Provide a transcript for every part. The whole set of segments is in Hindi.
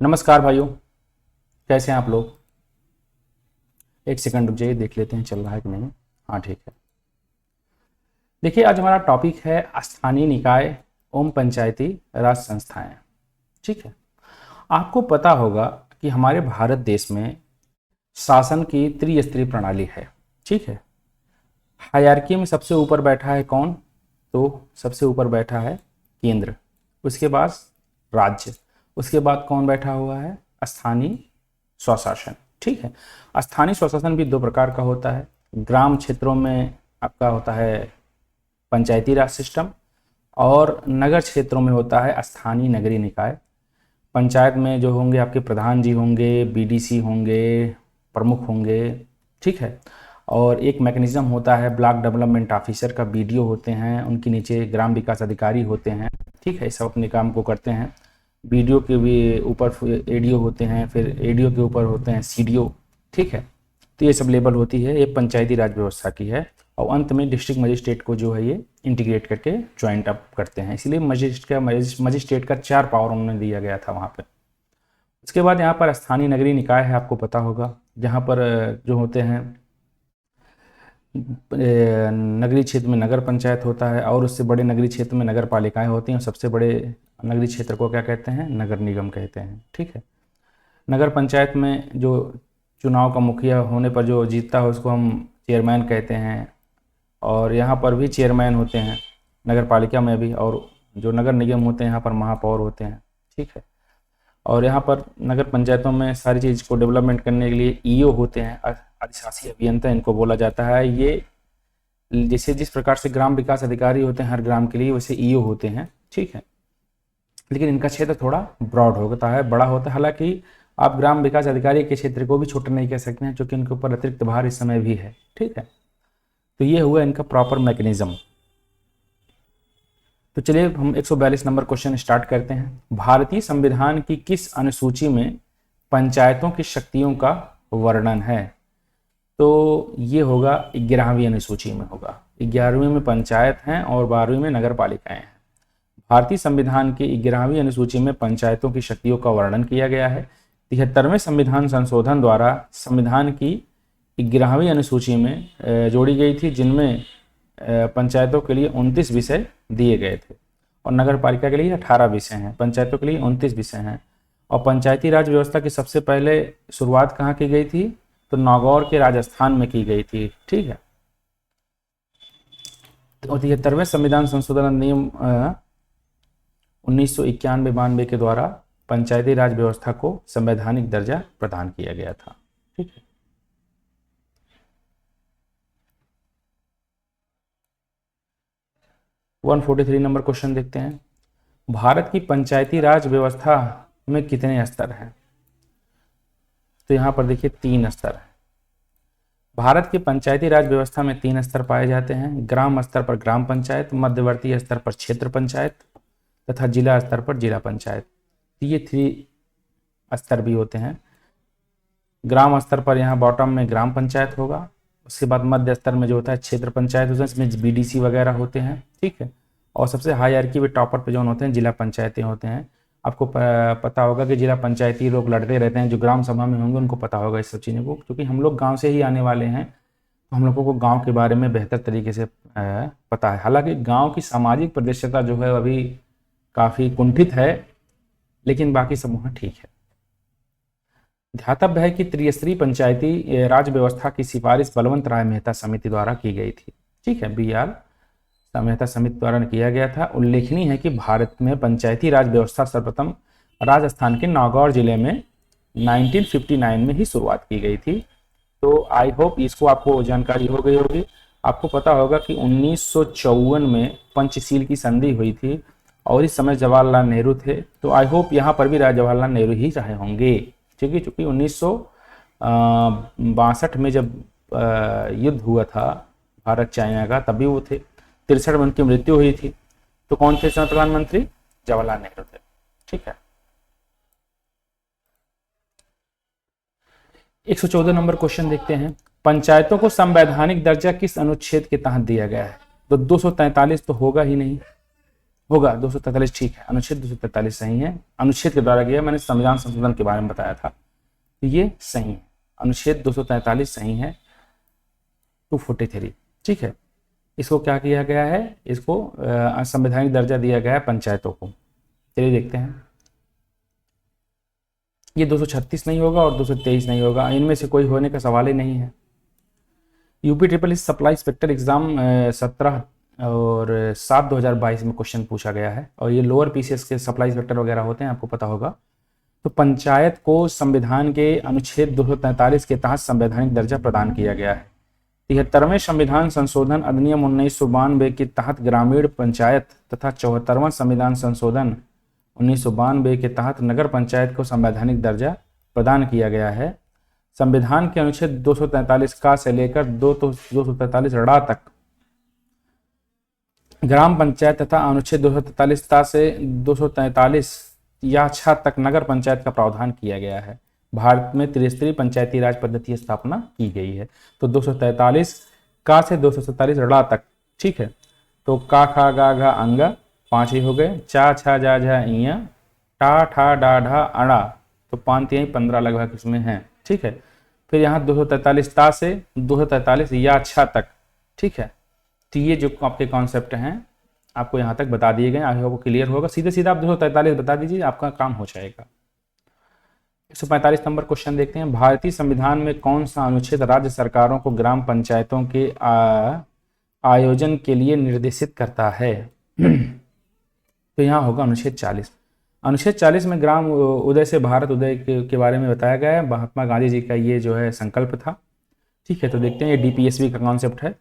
नमस्कार भाइयों, कैसे हैं आप लोग। एक सेकंड रुक जाइए, देख लेते हैं चल रहा है कि नहीं। हाँ ठीक है। देखिए, आज हमारा टॉपिक है स्थानीय निकाय एवं पंचायती राज संस्थाएं। ठीक है। आपको पता होगा कि हमारे भारत देश में शासन की त्रिस्तरीय प्रणाली है। ठीक है। हायरार्की में सबसे ऊपर बैठा है कौन? तो सबसे ऊपर बैठा है केंद्र, उसके बाद राज्य, उसके बाद कौन बैठा हुआ है? स्थानीय स्वशासन। ठीक है। स्थानीय स्वशासन भी दो प्रकार का होता है। ग्राम क्षेत्रों में आपका होता है पंचायती राज सिस्टम, और नगर क्षेत्रों में होता है स्थानीय नगरीय निकाय। पंचायत में जो होंगे आपके प्रधान जी होंगे, बीडीसी होंगे, प्रमुख होंगे। ठीक है। और एक मैकेनिज्म होता है ब्लॉक डेवलपमेंट ऑफिसर का, बीडीओ होते हैं, उनके नीचे ग्राम विकास अधिकारी होते हैं। ठीक है। सब अपने काम को करते हैं। बीडीओ के भी ऊपर एडीओ होते हैं, फिर एडीओ के ऊपर होते हैं सीडीओ। ठीक है। तो ये सब लेवल होती है, ये पंचायती राज व्यवस्था की है। और अंत में डिस्ट्रिक्ट मजिस्ट्रेट को जो है ये इंटीग्रेट करके ज्वाइंट अप करते हैं, इसलिए मजिस्ट्रेट का 4 पावर उन्होंने दिया गया था वहाँ पे। उसके बाद यहाँ पर स्थानीय नगरीय निकाय है, आपको पता होगा, जहाँ पर जो होते हैं नगरीय क्षेत्र में नगर पंचायत होता है, और उससे बड़े नगरीय क्षेत्र में नगर पालिकाएँ होती हैं, और सबसे बड़े नगरीय क्षेत्र को क्या कहते हैं? नगर निगम कहते हैं। ठीक है। नगर पंचायत में जो चुनाव का मुखिया होने पर जो जीतता है उसको हम चेयरमैन कहते हैं, और यहाँ पर भी चेयरमैन होते हैं नगर पालिका में भी, और जो नगर निगम होते हैं यहाँ पर महापौर होते हैं। ठीक है। और यहाँ पर नगर पंचायतों में सारी चीज़ को डेवलपमेंट करने के लिए ईओ होते हैं, अधिशासी अभियंता इनको बोला जाता है। ये जैसे जिस प्रकार से ग्राम विकास अधिकारी होते हैं हर ग्राम के लिए, वैसे ईओ होते हैं। ठीक है। लेकिन इनका क्षेत्र थोड़ा ब्रॉड होता है, बड़ा होता है। हालांकि आप ग्राम विकास अधिकारी के क्षेत्र को भी छोटा नहीं कह सकते हैं, क्योंकि इनके ऊपर अतिरिक्त भार इस समय भी है। ठीक है। तो ये हुआ इनका प्रॉपर मैकेनिज्म। तो चलिए हम 142 नंबर क्वेश्चन स्टार्ट करते हैं। भारतीय संविधान की किस अनुसूची में पंचायतों की शक्तियों का वर्णन है? तो ये होगा 11वीं अनुसूची में होगा। 11वीं में पंचायत हैं और 12वीं में नगर पालिकाएं हैं। भारतीय संविधान की 11वीं अनुसूची में पंचायतों की शक्तियों का वर्णन किया गया है। 73वें संविधान संशोधन द्वारा संविधान की 11वीं अनुसूची में जोड़ी गई थी, जिनमें पंचायतों के लिए 29 विषय दिए गए थे, और नगर पालिका के लिए 18 विषय हैं। पंचायतों के लिए 29 विषय हैं। और पंचायती राज व्यवस्था की सबसे पहले शुरुआत कहाँ की गई थी? तो नागौर के राजस्थान में की गई थी। ठीक है। तो 73वें संविधान संशोधन अधिनियम 1991-92 के द्वारा पंचायती राज व्यवस्था को संवैधानिक दर्जा प्रदान किया गया था। ठीक है। वन 43 नंबर क्वेश्चन देखते हैं। भारत की पंचायती राज व्यवस्था में कितने स्तर हैं? तो यहाँ पर देखिए 3 स्तर हैं। भारत की पंचायती राज व्यवस्था में 3 स्तर पाए जाते हैं। ग्राम स्तर पर ग्राम पंचायत, मध्यवर्ती स्तर पर क्षेत्र पंचायत, तथा जिला स्तर पर जिला पंचायत। ये 3 स्तर भी होते हैं। ग्राम स्तर पर यहाँ बॉटम में ग्राम पंचायत होगा, उसके बाद मध्य स्तर में जो होता है क्षेत्र पंचायत होता है, इसमें बीडीसी वगैरह होते हैं। ठीक है। और सबसे हायरार्की में टॉपर पे जो होते हैं जिला पंचायतें होते हैं। आपको पता होगा कि जिला पंचायती लोग लड़ते रहते हैं, जो ग्राम सभा में होंगे उनको पता होगा इस सब चीज़ों को, क्योंकि हम लोग गाँव से ही आने वाले हैं, तो हम लोगों को गाँव के बारे में बेहतर तरीके से पता है। हालांकि गाँव की सामाजिक परिदृश्यता जो है अभी काफ़ी कुंठित है, लेकिन बाकी सब वहाँ ठीक है। ध्यातव्य है कि त्रिस्तरीय पंचायती राज व्यवस्था की सिफारिश बलवंत राय मेहता समिति द्वारा की गई थी। ठीक है। BR मेहता समिति द्वारा किया गया था। उल्लेखनीय है कि भारत में पंचायती राज व्यवस्था सर्वप्रथम राजस्थान के नागौर जिले में 1959 में ही शुरुआत की गई थी। तो आई होप इसको आपको जानकारी हो गई होगी। आपको पता होगा कि 1954 में पंचशील की संधि हुई थी, और इस समय जवाहरलाल नेहरू थे। तो आई होप यहाँ पर भी जवाहरलाल नेहरू ही रहे होंगे, ठीक है, क्योंकि 1962 में जब युद्ध हुआ था भारत चाइना का, तभी वो थे। 63 में उनकी मृत्यु हुई थी। तो कौन थे समय प्रधानमंत्री? जवाहरलाल नेहरू थे। ठीक है। 114 नंबर क्वेश्चन देखते हैं। पंचायतों को संवैधानिक दर्जा किस अनुच्छेद के तहत दिया गया है? तो 243 तो होगा ही नहीं। होगा 243 ठीक है, अनुच्छेद 243 सही है, अनुच्छेद के द्वारा किया, मैंने संविधान संशोधन के बारे में बताया था, तो ये सही है, अनुच्छेद 243 सही है। 243 ठीक है, इसको क्या किया गया है, इसको संवैधानिक दर्जा दिया गया है पंचायतों को। चलिए देखते हैं, ये 236 नहीं होगा और 223 नहीं होगा, इनमें से कोई होने का सवाल ही नहीं है। UP triple S supply inspector exam 17 और 7/2022 में क्वेश्चन पूछा गया है, और ये लोअर पीसीएस के सप्लाई इंस्पेक्टर वगैरह होते हैं, आपको पता होगा। तो पंचायत को संविधान के अनुच्छेद 243 के तहत संवैधानिक दर्जा प्रदान किया गया है। 73वें संविधान संशोधन अधिनियम 1992 के तहत ग्रामीण पंचायत तथा 74वां संविधान संशोधन 1992 के तहत नगर पंचायत को संवैधानिक दर्जा प्रदान किया गया है। संविधान के अनुच्छेद 243 का से लेकर 243 ड़ा तक ग्राम पंचायत तथा अनुच्छेद 243 ता से 243 या 6 तक नगर पंचायत का प्रावधान किया गया है। भारत में त्रिस्तरीय पंचायती राज पद्धति की स्थापना की गई है। तो 243 का से 247 ड़ा तक, ठीक है। तो का खा गा घा अंग 5 ही हो गए, चा छा जा झा इया, टा ठा डा ढा अड़ा, तो 5 यही 15 लगभग इसमें है, ठीक है। फिर यहाँ 243 ता से 243 या 6 तक, ठीक है। तो ये जो आपके कॉन्सेप्ट हैं आपको यहाँ तक बता दिए गए, आई होप क्लियर होगा। सीधे सीधा आप 243 बता दीजिए, आपका काम हो जाएगा। 145 नंबर क्वेश्चन देखते हैं, भारतीय संविधान में कौन सा अनुच्छेद राज्य सरकारों को ग्राम पंचायतों के आयोजन के लिए निर्देशित करता है? तो यहाँ होगा अनुच्छेद 40। अनुच्छेद 40 में ग्राम उदय से भारत उदय के बारे में बताया गया है। महात्मा गांधी जी का ये जो है संकल्प था, ठीक है। तो देखते हैं, ये डीपीएसबी का कॉन्सेप्ट है।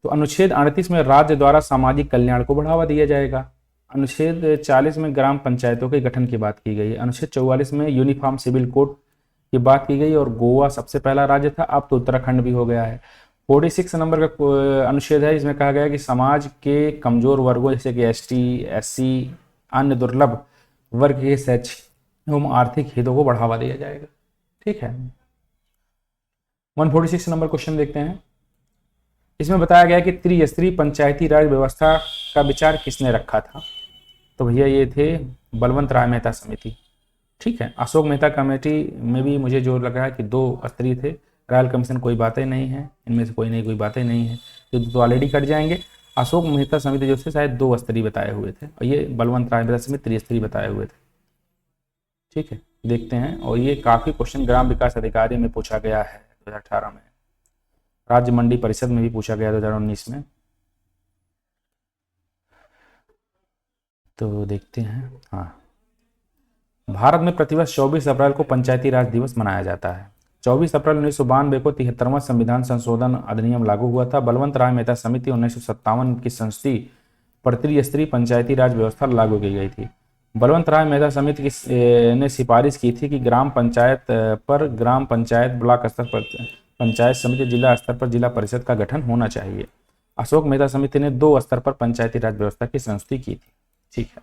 तो अनुच्छेद 38 में राज्य द्वारा सामाजिक कल्याण को बढ़ावा दिया जाएगा। अनुच्छेद 40 में ग्राम पंचायतों के गठन की बात की गई। अनुच्छेद 44 में यूनिफॉर्म सिविल कोड की बात की गई, और गोवा सबसे पहला राज्य था, अब तो उत्तराखंड भी हो गया है। 46 नंबर का अनुच्छेद है, इसमें कहा गया है कि समाज के कमजोर वर्गों जैसे कि एसटी, एससी, अन्य दुर्लभ वर्ग के शैक्षिक एवं आर्थिक हितों को बढ़ावा दिया जाएगा, ठीक है। 146 नंबर क्वेश्चन देखते हैं, इसमें बताया गया कि त्रिस्तरीय पंचायती राज व्यवस्था का विचार किसने रखा था? तो भैया ये थे बलवंत राय मेहता समिति, ठीक है। अशोक मेहता कमेटी में भी मुझे जो लग रहा है कि 2 स्तरीय थे। रॉयल कमीशन कोई बातें नहीं है, इनमें से कोई बातें नहीं है, तो ऑलरेडी कट जाएंगे। अशोक मेहता समिति जो थे शायद 2 स्तरीय बताए हुए थे, और ये बलवंत राय मेहता समिति त्रिस्तरीय बताए हुए थे, ठीक है। देखते हैं, और ये काफ़ी क्वेश्चन ग्राम विकास अधिकारी में पूछा गया है 2018 में, राज्य मंडी परिषद में भी पूछा गया 2019 में। तो देखते हैं, हाँ, भारत में प्रतिवर्ष 24 अप्रैल को पंचायती राज दिवस मनाया जाता है। 24 अप्रैल 1992 को 73वां संविधान संशोधन अधिनियम लागू हुआ था। बलवंत राय मेहता समिति 1957 की संस्थि पर त्रिस्तरीय पंचायती राज व्यवस्था लागू की गई थी। बलवंत राय मेहता समिति ने सिफारिश की थी कि ग्राम पंचायत पर ग्राम पंचायत, ब्लॉक स्तर पर पंचायत समिति, जिला स्तर पर जिला परिषद का गठन होना चाहिए। अशोक मेहता समिति ने 2 स्तर पर पंचायती राज व्यवस्था की संस्तुति की थी, ठीक है।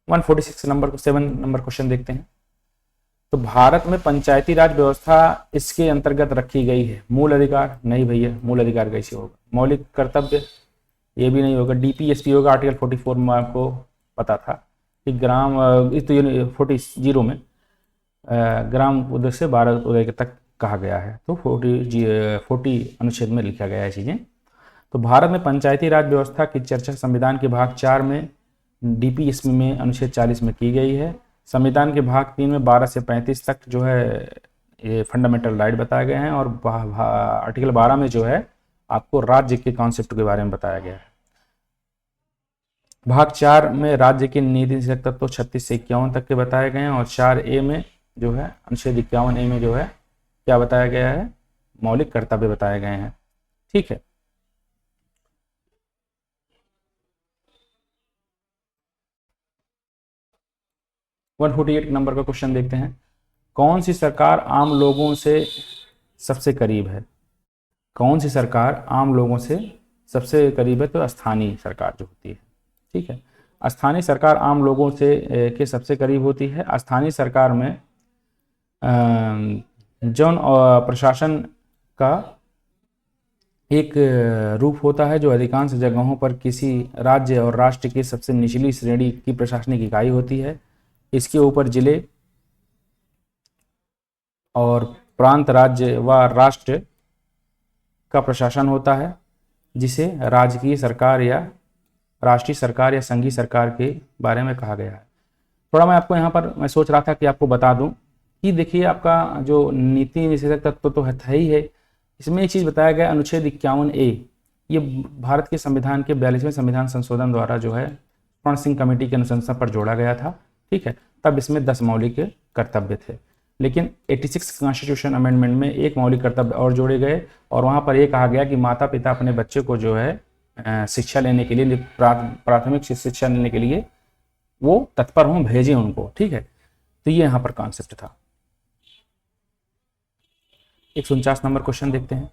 146 नंबर 7 नंबर क्वेश्चन देखते हैं, तो भारत में पंचायती राज व्यवस्था इसके अंतर्गत रखी गई है। मूल अधिकार नहीं भैया, मूल अधिकार कैसे होगा? मौलिक कर्तव्य ये भी नहीं होगा। डीपीएसपी होगा, आर्टिकल 44 में आपको पता था कि ग्राम इस तो 40 में ग्राम उदय से भारत उदय तक कहा गया है, तो 40 अनुच्छेद में लिखा गया है चीज़ें। तो भारत में पंचायती राज व्यवस्था की चर्चा संविधान के भाग 4 में, डीपीएसपी में अनुच्छेद 40 में की गई है। संविधान के भाग 3 में 12 से 35 तक जो है ये फंडामेंटल राइट बताए गए हैं, और आर्टिकल 12 में जो है आपको राज्य के कॉन्सेप्ट के बारे में बताया गया है। भाग 4 में राज्य के नीति तत्व तो 36 से 51 तक के बताए गए हैं, और 4A में जो है अनुच्छेद 51A में जो है क्या बताया गया है? मौलिक कर्तव्य बताए गए हैं, ठीक है। वन 48 नंबर का क्वेश्चन देखते हैं, कौन सी सरकार आम लोगों से सबसे करीब है? कौन सी सरकार आम लोगों से सबसे करीब है? तो स्थानीय सरकार जो होती है, ठीक है। स्थानीय सरकार आम लोगों से के सबसे करीब होती है। स्थानीय सरकार में जन प्रशासन का एक रूप होता है जो अधिकांश जगहों पर किसी राज्य और राष्ट्र की सबसे निचली श्रेणी की प्रशासनिक इकाई होती है। इसके ऊपर जिले और प्रांत, राज्य व राष्ट्र का प्रशासन होता है, जिसे राजकीय सरकार या राष्ट्रीय सरकार या संघीय सरकार के बारे में कहा गया है। थोड़ा मैं आपको यहाँ पर मैं सोच रहा था कि आपको बता दूं कि देखिए आपका जो नीति निषेधक तत्व तो है ही है, इसमें एक चीज़ बताया गया अनुच्छेद 51A, ये भारत के संविधान के 42वें संविधान संशोधन द्वारा जो है स्वर्ण सिंह कमेटी की अनुशंसा पर जोड़ा गया था। ठीक है, तब इसमें 10 मौलिक कर्तव्य थे, लेकिन 86 कॉन्स्टिट्यूशन अमेंडमेंट में एक मौलिक कर्तव्य और जोड़े गए और वहाँ पर ये कहा गया कि माता पिता अपने बच्चे को जो है शिक्षा लेने के लिए, प्राथमिक शिक्षा लेने के लिए वो तत्पर हों, भेजें उनको। ठीक है, तो ये यहाँ पर कॉन्सेप्ट था। 149 नंबर क्वेश्चन देखते हैं।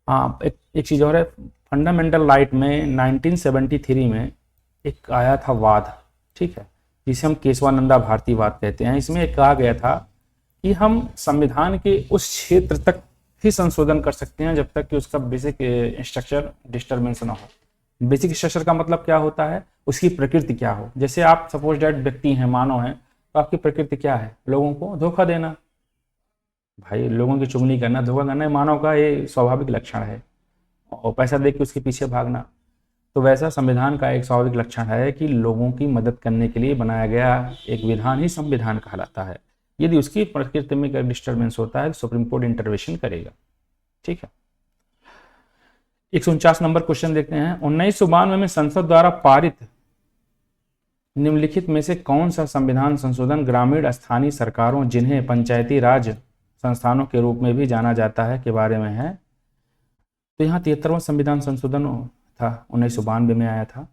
हाँ, एक चीज़ और है, फंडामेंटल राइट में 1973 में एक आया था वाद, ठीक है, जिसे हम केशवानंदा भारती वाद कहते हैं। इसमें एक कहा गया था कि हम संविधान के उस क्षेत्र तक ही संशोधन कर सकते हैं जब तक कि उसका बेसिक स्ट्रक्चर डिस्टर्बेंस ना हो। बेसिक स्ट्रक्चर का मतलब क्या होता है, उसकी प्रकृति क्या हो। जैसे आप सपोज डेट व्यक्ति हैं, मानव हैं, तो आपकी प्रकृति क्या है, लोगों को धोखा देना। भाई लोगों की चुगली करना, धोखा करना मानव का ये स्वाभाविक लक्षण है, और पैसा देख के उसके पीछे भागना। तो वैसा संविधान का एक स्वाभाविक लक्षण है कि लोगों की मदद करने के लिए बनाया गया एक विधान ही संविधान कहलाता है। यदि उसकी प्रकृति में डिस्टर्बेंस होता है तो सुप्रीम कोर्ट इंटरवेंशन करेगा। ठीक है, 149 नंबर क्वेश्चन देखते हैं। 1992 में संसद द्वारा पारित निम्नलिखित में से कौन सा संविधान संशोधन ग्रामीण स्थानीय सरकारों, जिन्हें पंचायती राज संस्थानों के रूप में भी जाना जाता है, के बारे में है? तो यहाँ 73वां संविधान संशोधन था, 1992 में आया था।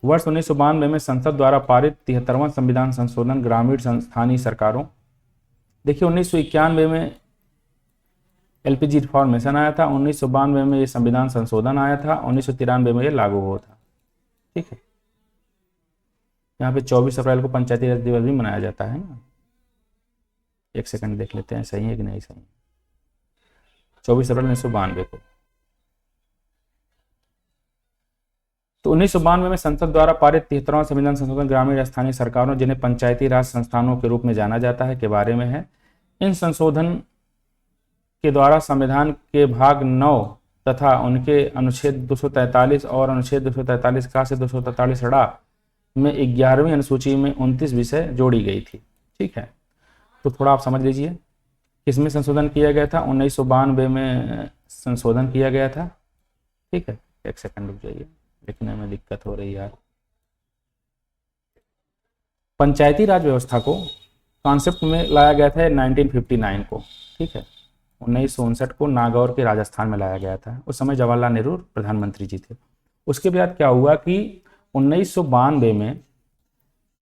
वर्ष 1992 में संसद द्वारा पारित 73वां संविधान संशोधन ग्रामीण स्थानीय सरकारों। देखिए 1991 में एलपीजी रिफॉर्मेशन आया था, 1992 में ये संविधान संशोधन आया था, 1993 में ये लागू हुआ था। ठीक है, यहाँ पे 24 अप्रैल को पंचायती राज दिवस भी मनाया जाता है ना। एक सेकंड देख लेते हैं सही है कि नहीं सही। 24 अप्रैल 1992 को। तो 1992 में संसद द्वारा पारित 73वां संविधान संशोधन ग्रामीण स्थानीय सरकारों, जिन्हें पंचायती राज संस्थानों के रूप में जाना जाता है, के बारे में है। इन संशोधन के द्वारा संविधान के भाग 9 तथा उनके अनुच्छेद 243 और अनुच्छेद 243 का से 243 ड़ा में 11वीं अनुसूची में 29 विषय जोड़ी गई थी। ठीक है, तो थोड़ा आप समझ लीजिए किसमें संशोधन किया गया था। 1992 में संशोधन किया गया था। ठीक है, एक सेकंड रुक जाइए, लिखने में दिक्कत हो रही है यार। पंचायती राज व्यवस्था को कॉन्सेप्ट में लाया गया था 1959 को। ठीक है, 1959 को नागौर के राजस्थान में लाया गया था। उस समय जवाहरलाल नेहरू प्रधानमंत्री जी थे। उसके बाद क्या हुआ कि 1992 में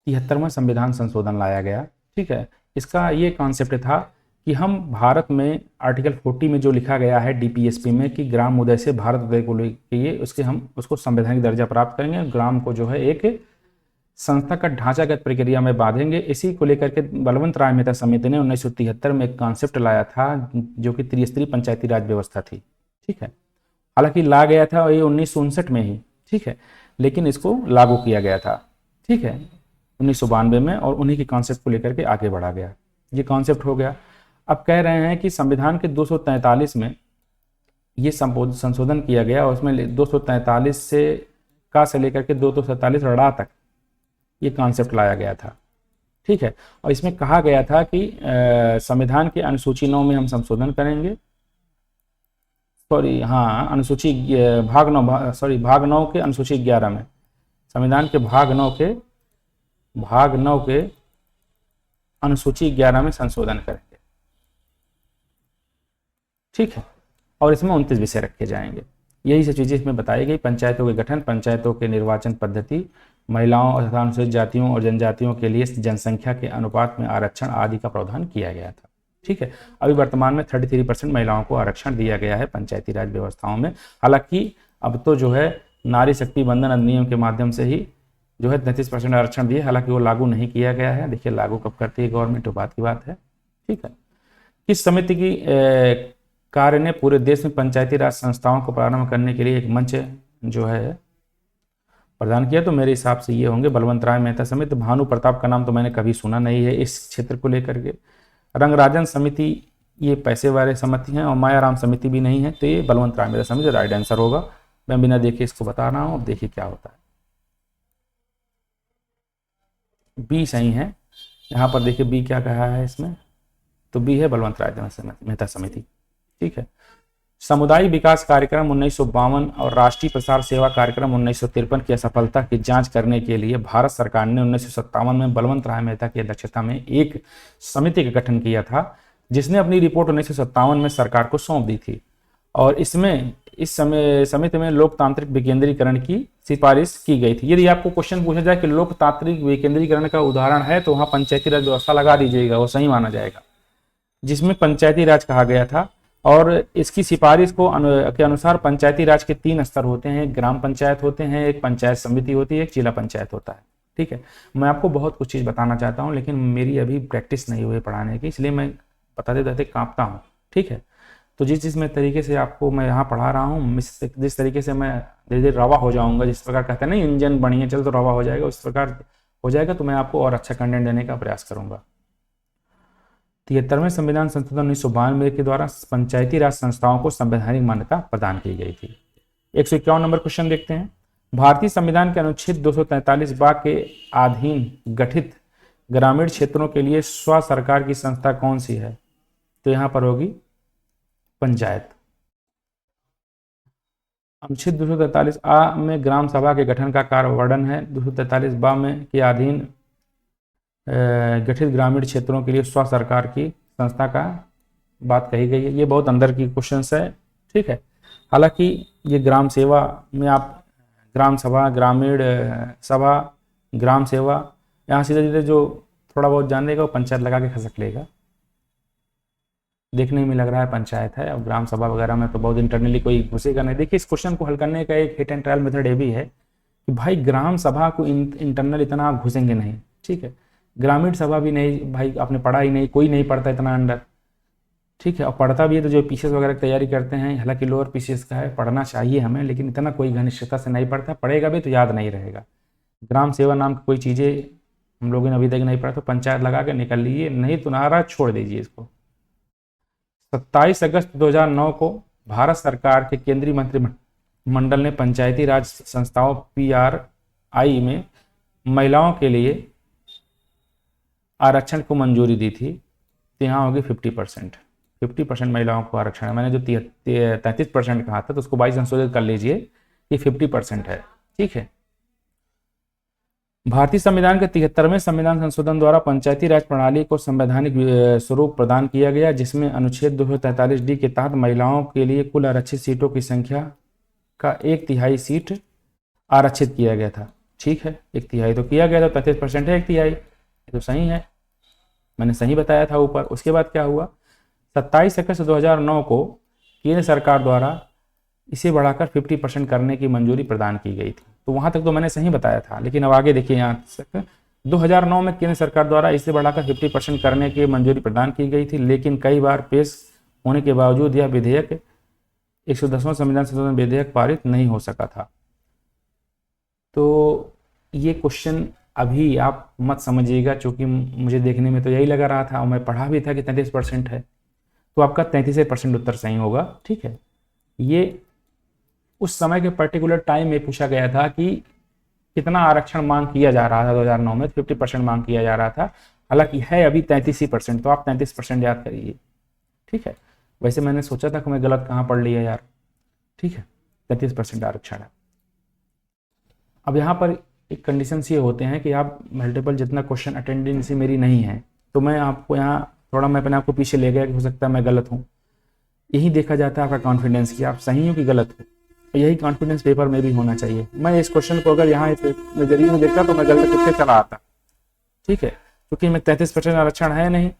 73वां संविधान संशोधन लाया गया। ठीक है, इसका ये कॉन्सेप्ट था कि हम भारत में आर्टिकल 40 में जो लिखा गया है डीपीएसपी में कि ग्राम उदय से भारत उदय को लिए उसके हम उसको संवैधानिक दर्जा प्राप्त करेंगे, ग्राम को जो है एक संस्था का ढांचागत प्रक्रिया में बांधेंगे। इसी को लेकर के बलवंत राय मेहता समिति ने 1973 में एक कॉन्सेप्ट लाया था जो कि त्रिस्तरीय पंचायती राज व्यवस्था थी। ठीक है, हालांकि ला गया था ये 1959 में ही। ठीक है, लेकिन इसको लागू किया गया था। ठीक है, 1992 में, और उन्हीं के कॉन्सेप्ट को लेकर के आगे बढ़ा गया। ये कॉन्सेप्ट हो गया। अब कह रहे हैं कि संविधान के 243 में ये संशोधन किया गया और उसमें 243 से लेकर के 247 ड़ा तक ये कॉन्सेप्ट लाया गया था। ठीक है, और इसमें कहा गया था कि संविधान के अनुसूची 9 में हम संशोधन करेंगे। सॉरी, हाँ, अनुसूची भाग 9 के अनुसूची 11 में, संविधान के भाग 9 के अनुसूची 11 में संशोधन करेंगे। ठीक है, और इसमें 29 विषय रखे जाएंगे। यही सब चीज़ें इसमें बताई गई। पंचायतों के गठन, पंचायतों के निर्वाचन पद्धति, महिलाओं तथा अनुसूचित जातियों और जनजातियों के लिए जनसंख्या के अनुपात में आरक्षण आदि का प्रावधान किया गया था। ठीक है, अभी वर्तमान में 33% महिलाओं को आरक्षण दिया गया है पंचायती राज व्यवस्थाओं में। हालांकि अब तो जो है नारी शक्ति बंधन अधिनियम के माध्यम से ही जो है 33% आरक्षण दिए, हालांकि वो लागू नहीं किया गया है। देखिए लागू कब करती है गवर्नमेंट, तो बात की बात है। ठीक है, किस समिति की कार्य ने पूरे देश में पंचायती राज संस्थाओं को प्रारंभ करने के लिए एक मंच जो है प्रदान किया। तो मेरे हिसाब से ये होंगे बलवंत राय मेहता समिति। भानु प्रताप का नाम तो मैंने कभी सुना नहीं है इस क्षेत्र को लेकर के। रंगराजन समिति ये पैसे वाले समिति हैं, और मायाराम समिति भी नहीं है, तो ये बलवंत राय मेहता समिति राइट आंसर होगा। मैं बिना देखे इसको बता रहा हूँ, अब देखिए क्या होता है। बी सही है, यहाँ पर देखिए बी क्या कहा है इसमें, तो बी है बलवंत राय मेहता समिति। ठीक है। सामुदायिक विकास कार्यक्रम 1952 और राष्ट्रीय प्रसार सेवा कार्यक्रम 1953 की असफलता की जांच करने के लिए भारत सरकार ने 1957 में बलवंत राय मेहता की अध्यक्षता में एक समिति का गठन किया था, जिसने अपनी रिपोर्ट 1957 में सरकार को सौंप दी थी। और इसमें इस समय समिति में लोकतांत्रिक विकेंद्रीकरण की सिफारिश की गई थी। यदि आपको क्वेश्चन पूछा जाए कि लोकतांत्रिक विकेंद्रीकरण का उदाहरण है, तो वहां पंचायती राज व्यवस्था लगा दीजिएगा, वो सही माना जाएगा, जिसमें पंचायती राज कहा गया था। और इसकी सिफारिश के अनुसार पंचायती राज के 3 स्तर होते हैं, एक ग्राम पंचायत होते हैं, एक पंचायत समिति होती है, एक जिला पंचायत होता है। ठीक है। मैं आपको बहुत कुछ चीज़ बताना चाहता हूँ, लेकिन मेरी अभी प्रैक्टिस नहीं हुई पढ़ाने की, इसलिए मैं बताते बताते कांपता हूँ। ठीक है। तो जिस चीज़ में तरीके से आपको मैं यहाँ पढ़ा रहा हूँ, जिस तरीके से मैं धीरे धीरे रवा हो जाऊँगा, जिस प्रकार कहते हैं ना इंजन बढ़िया चल तो रवा हो जाएगा, उस प्रकार हो जाएगा, तो मैं आपको और अच्छा कंटेंट देने का प्रयास करूँगा। 73वें संविधान संशोधन 1992 के द्वारा पंचायती राज संस्थाओं को संवैधानिक मान्यता प्रदान की गई थी। 151 नंबर क्वेश्चन देखते हैं। भारतीय संविधान के अनुच्छेद 243 बा के अधीन गठित ग्रामीण क्षेत्रों के लिए स्व सरकार की संस्था कौन सी है? तो यहां पर होगी पंचायत। अनुच्छेद 243 आ में ग्राम सभा के गठन का कार्य वर्णन है। 243 बा में के अधीन गठित ग्रामीण क्षेत्रों के लिए स्व सरकार की संस्था का बात कही गई है। ये बहुत अंदर की क्वेश्चन है। ठीक है। हालांकि ये ग्राम सेवा में आप ग्राम सभा, ग्रामीण सभा, ग्राम सेवा, यहाँ सीधे सीधे जो थोड़ा बहुत जान लेगा वो पंचायत लगा के खसक लेगा। देखने में लग रहा है पंचायत है, और ग्राम सभा वगैरह में तो बहुत इंटरनली कोई घुसेगा नहीं। देखिए इस क्वेश्चन को हल करने का एक हिट एंड ट्रायल मेथड ये भी है कि भाई ग्राम सभा को इंटरनल इतना आप घुसेंगे नहीं। ठीक है। ग्रामीण सभा भी नहीं, भाई आपने पढ़ा ही नहीं, कोई नहीं पढ़ता इतना अंडर। ठीक है। और पढ़ता भी है तो जो पीसीएस वगैरह की तैयारी करते हैं, हालांकि लोअर पीसीएस का है, पढ़ना चाहिए हमें, लेकिन इतना कोई घनिष्ठता से नहीं पढ़ता, पढ़ेगा भी तो याद नहीं रहेगा। ग्राम सेवा नाम की कोई चीज़ें हम लोगों ने अभी तक नहीं पढ़ा, तो पंचायत लगा के निकल लीजिए, नहीं तो नारा छोड़ दीजिए इसको। 27 अगस्त 2009 को भारत सरकार के केंद्रीय मंत्रिमंडल ने पंचायती राज संस्थाओं PRI में महिलाओं के लिए आरक्षण को मंजूरी दी थी। तो यहाँ होगी 50% महिलाओं को आरक्षण है। मैंने जो 33% कहा था, तो उसको 22 संशोधित कर लीजिए, ये 50% है। ठीक है। भारतीय संविधान के 73वें संविधान संशोधन द्वारा पंचायती राज प्रणाली को संवैधानिक स्वरूप प्रदान किया गया, जिसमें अनुच्छेद 243D के तहत महिलाओं के लिए कुल आरक्षित सीटों की संख्या का 1/3 सीट आरक्षित किया गया था। ठीक है। 1/3 तो किया गया था, 33% है 1/3, ये तो सही है, मैंने सही बताया था ऊपर। उसके बाद क्या हुआ, 27 अगस्त 2009 को केंद्र सरकार द्वारा इसे बढ़ाकर 50% करने की मंजूरी प्रदान की गई थी। तो वहां तक तो मैंने सही बताया था, लेकिन अब आगे देखिए, यहाँ तक 2009 में केंद्र सरकार द्वारा इसे बढ़ाकर 50% करने की मंजूरी प्रदान की गई थी, लेकिन कई बार पेश होने के बावजूद यह विधेयक 110वां संविधान संशोधन विधेयक पारित नहीं हो सका था। तो ये क्वेश्चन अभी आप मत समझिएगा, क्योंकि मुझे देखने में तो यही लगा रहा था और मैं पढ़ा भी था कि 33% है, तो आपका 33% उत्तर सही होगा। ठीक है। ये उस समय के पर्टिकुलर टाइम में पूछा गया था कि कितना आरक्षण मांग किया जा रहा था। 2009 में 50% मांग किया जा रहा था, हालांकि है अभी 33%, तो आप 33% याद करिए। ठीक है। वैसे मैंने सोचा था कि मैं गलत कहाँ पढ़ लिया यार। ठीक है। 33% आरक्षण है। अब यहाँ पर एक कंडीशंस ये होते हैं कि आप मल्टीपल जितना क्वेश्चन अटेंडेंसी मेरी नहीं है, तो मैं आपको यहाँ थोड़ा मैं अपने आपको पीछे ले गया कि हो सकता है मैं गलत हूँ। यही देखा जाता है आपका कॉन्फिडेंस कि आप सही हो कि गलत हो, यही कॉन्फिडेंस पेपर में भी होना चाहिए। मैं इस क्वेश्चन को अगर यहाँ इस नजरिए में देखता तो मैं गलत करके चला आता। ठीक है। क्योंकि मैं 33% आरक्षण है नहीं,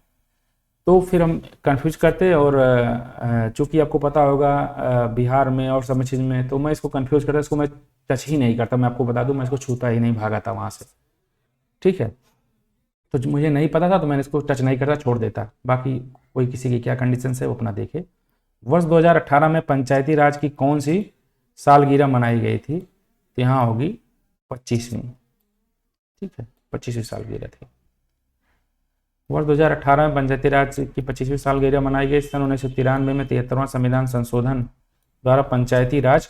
तो फिर हम कंफ्यूज करते, और चूंकि आपको पता होगा बिहार में और सब चीज़ में, तो मैं इसको कंफ्यूज करता, इसको मैं टच ही नहीं करता। मैं आपको बता दूं, मैं इसको छूता ही नहीं, भागा था वहाँ से। ठीक है। तो मुझे नहीं पता था, तो मैंने इसको टच नहीं करता, छोड़ देता। बाकी कोई किसी की क्या कंडीशन है वो अपना देखे। वर्ष 2018 में पंचायती राज की कौन सी सालगिरह मनाई गई थी? तो यहाँ होगी 25वीं। ठीक है, 25वीं सालगिरह थी। वर्ष 2018 में पंचायती राज की 25वीं सालगिरह मनाई गई। सन 1993 में 73वां संविधान संशोधन द्वारा पंचायती राज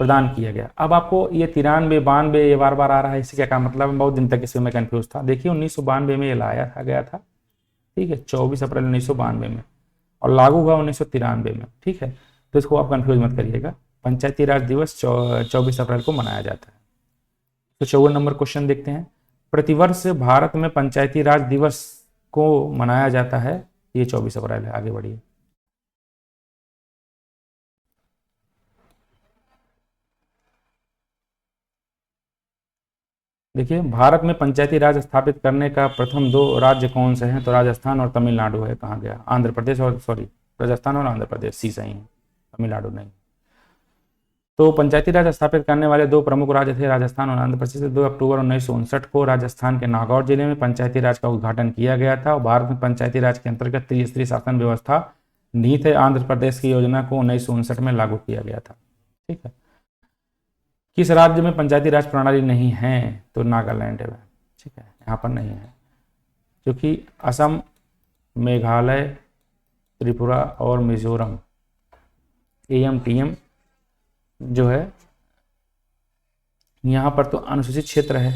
प्रदान किया गया। अब आपको ये 93, 92 ये बार बार आ रहा है, इससे क्या मतलब है? बहुत दिन तक इसमें मैं कंफ्यूज था। देखिए 1992 में ये लाया था गया था, ठीक है, 24 अप्रैल 1992 में, और लागू हुआ 1993 में। ठीक है, तो इसको आप कंफ्यूज मत करिएगा। पंचायती राज दिवस 24 अप्रैल को मनाया जाता है। तो 54 नंबर क्वेश्चन देखते हैं। प्रतिवर्ष भारत में पंचायती राज दिवस को मनाया जाता है, ये 24 अप्रैल है। आगे बढ़िए। देखिए भारत में पंचायती राज स्थापित करने का प्रथम दो राज्य कौन से हैं? तो राजस्थान और तमिलनाडु है। कहाँ गया? आंध्र प्रदेश और सॉरी, राजस्थान और आंध्र प्रदेश, सी सही है, तमिलनाडु नहीं। तो पंचायती राज स्थापित करने वाले दो प्रमुख राज्य थे राजस्थान और आंध्र प्रदेश। 2 अक्टूबर 1959 को राजस्थान के नागौर जिले में पंचायती राज का उद्घाटन किया गया था। और भारत में पंचायती राज के अंतर्गत त्रिस्तरीय शासन व्यवस्था नीति आंध्र प्रदेश की योजना को 1959 में लागू किया गया था। ठीक है, किस राज्य में पंचायती राज प्रणाली नहीं है? तो नागालैंड है। ठीक है, यहाँ पर नहीं है, क्योंकि असम, मेघालय, त्रिपुरा और मिजोरम AMTM जो है यहाँ पर तो अनुसूचित क्षेत्र है।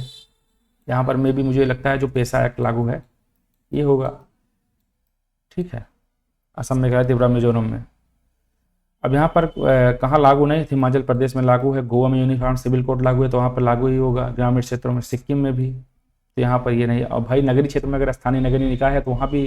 यहाँ पर में भी मुझे लगता है जो पेशा एक्ट लागू है ये होगा। ठीक है, असम, मेघालय, त्रिपुरा, मिजोरम में। अब यहाँ पर कहाँ लागू नहीं? हिमाचल प्रदेश में लागू है। गोवा में यूनिफॉर्म सिविल कोड लागू है, तो वहाँ पर लागू ही होगा। ग्रामीण क्षेत्रों में, सिक्किम में भी, तो यहाँ पर ये नहीं। और भाई नगरीय क्षेत्र में अगर स्थानीय नगरीय निकाय है तो वहाँ भी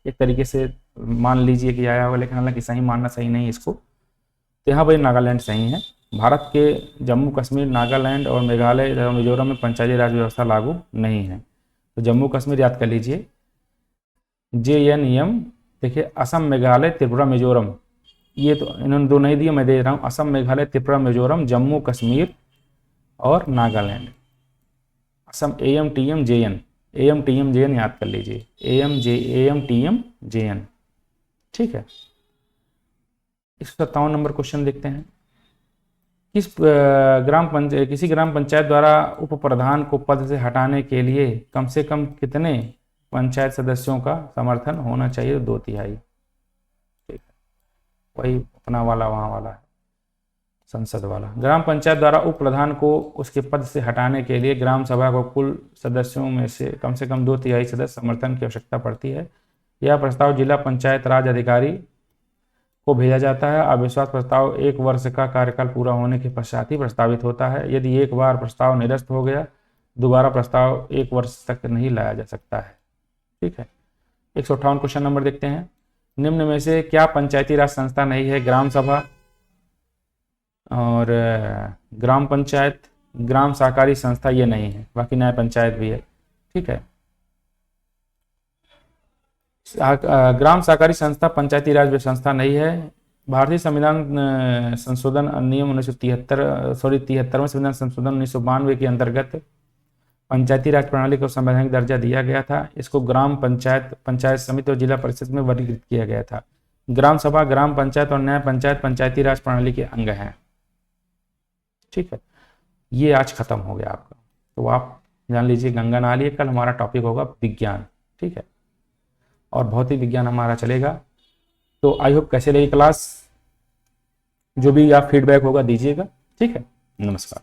एक तरीके से मान लीजिए कि आया होगा, लेकिन हालांकि सही मानना सही नहीं इसको। तो यहाँ पर नागालैंड सही है। भारत के जम्मू कश्मीर, नागालैंड और मेघालय और मिजोरम में पंचायती राज व्यवस्था लागू नहीं है। तो जम्मू कश्मीर याद कर लीजिए, JNM। देखिए असम, मेघालय, त्रिपुरा, मिजोरम, ये तो इन्होंने दो नहीं दिए, मैं दे रहा हूँ। असम, मेघालय, त्रिपुरा, मिजोरम, जम्मू कश्मीर और नागालैंड। असम AMTM JN याद कर लीजिए, AMTM JN। ठीक है, 157 नंबर क्वेश्चन देखते हैं। किसी ग्राम पंचायत द्वारा उप प्रधान को पद से हटाने के लिए कम से कम कितने पंचायत सदस्यों का समर्थन होना चाहिए? 2/3। ठीक है, वही अपना वाला वहाँ वाला है, संसद वाला। ग्राम पंचायत द्वारा उप प्रधान को उसके पद से हटाने के लिए ग्राम सभा को कुल सदस्यों में से कम 2/3 सदस्य समर्थन की आवश्यकता पड़ती है। यह प्रस्ताव जिला पंचायत राज अधिकारी को भेजा जाता है। अविश्वास प्रस्ताव 1 वर्ष का कार्यकाल पूरा होने के पश्चात ही प्रस्तावित होता है। यदि एक बार प्रस्ताव निरस्त हो गया, दोबारा प्रस्ताव 1 वर्ष तक नहीं लाया जा सकता है। ठीक है, 158 क्वेश्चन नंबर देखते हैं। निम्न में से क्या पंचायती राज संस्था नहीं है? ग्राम सभा और ग्राम पंचायत, ग्राम सहकारी संस्था ये नहीं है, बाकी न्याय पंचायत भी है। ठीक है, ग्राम सहकारी संस्था पंचायती राज संस्था नहीं है। भारतीय संविधान संशोधन अधिनियम 1973 संविधान संशोधन 1992 के अंतर्गत पंचायती राज प्रणाली को संवैधानिक दर्जा दिया गया था। इसको ग्राम पंचायत, पंचायत समिति और जिला परिषद में वर्गीकृत किया गया था। ग्राम सभा, ग्राम पंचायत और न्याय पंचायत पंचायती राज प्रणाली के अंग हैं। ठीक है, ये आज खत्म हो गया आपका। तो आप जान लीजिए, गंगा नहा लिए। कल हमारा टॉपिक होगा विज्ञान। ठीक है, और भौतिक विज्ञान हमारा चलेगा। तो आई होप कैसे लगी क्लास, जो भी आप फीडबैक होगा दीजिएगा। ठीक है, नमस्कार।